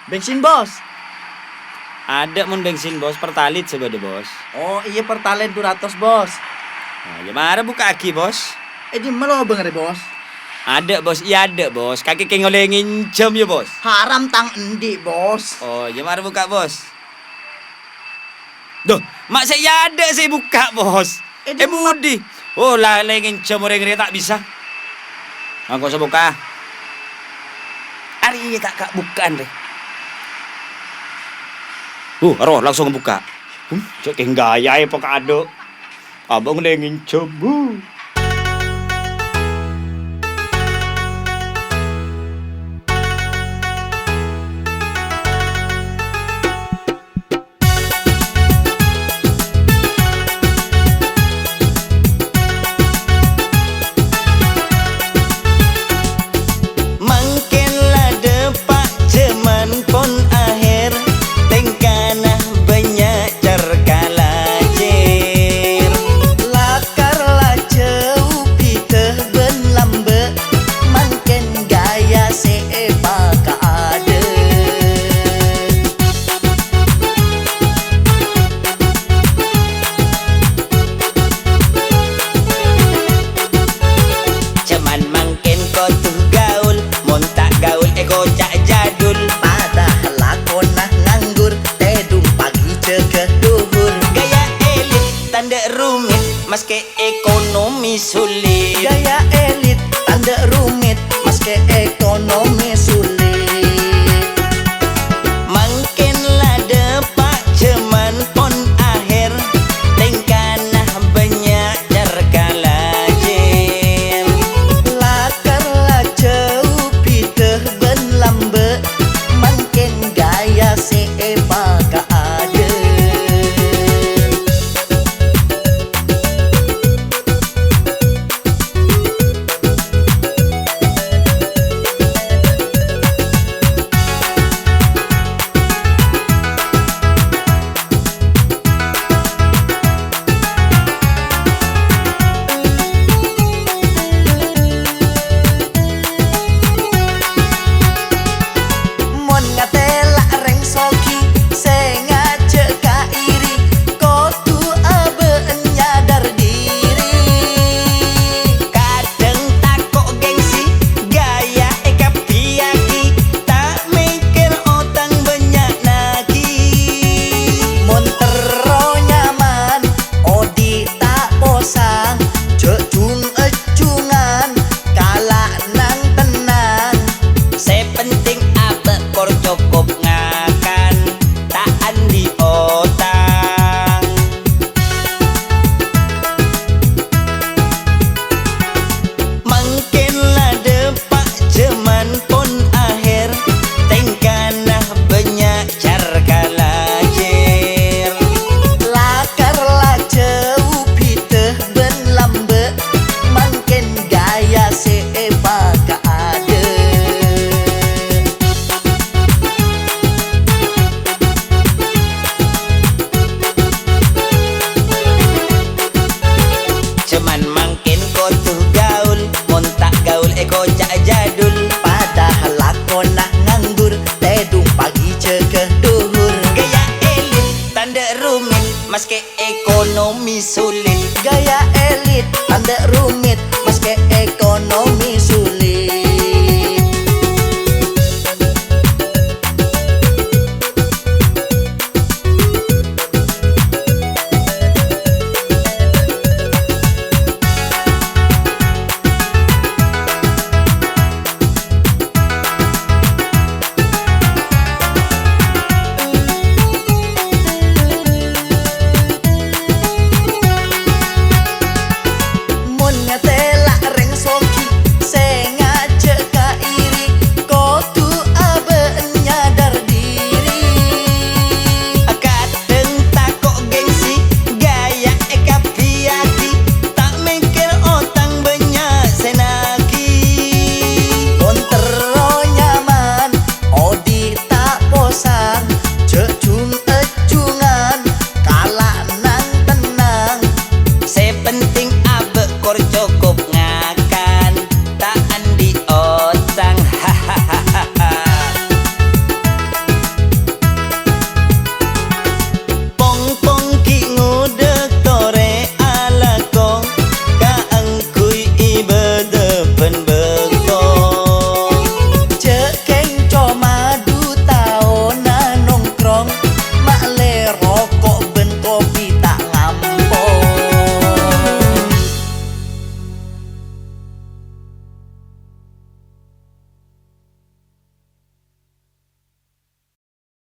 Bensin bos. Ada mun bensin bos, pertalit sebade bos. Oh iya pertalite 200 bos. Nah, ya mara buka aki bos. Di mana bang bos? Ada bos, iya ada bos. Kaki keng oleh ngincam ya bos. Haram tang endi bos. Oh, ya mara buka bos. Duh, mak saya ada saya buka bos. Budi. Oh lah ngincam orang dia tak bisa. Aku usah buka. Hari ini tak bukaan deh. Aroh langsung buka. Cek keng gaya apa kado. Abang udah ngincam. Meski ekonomi sulit. Gaya elit, tanda rumit, meski ekonomi sulit. Makinlah depak cuman pon akhir. Tengkanah banyak terkalajin. Lakarlah jauh piteh ben lambe. Makin gaya si epa ka ada. Cukup ngakan taan di otang. Makinlah depak cuman pun akhir. Tengkanah banyak carkalajir. Lakarlah jauh piteh ben lambe. Makin gaya si epa ka ada. Jadul padahal aku nak nganggur tedung pagi cekeh duhur. Gaya elit tanda rumit meski ekonomi sulit.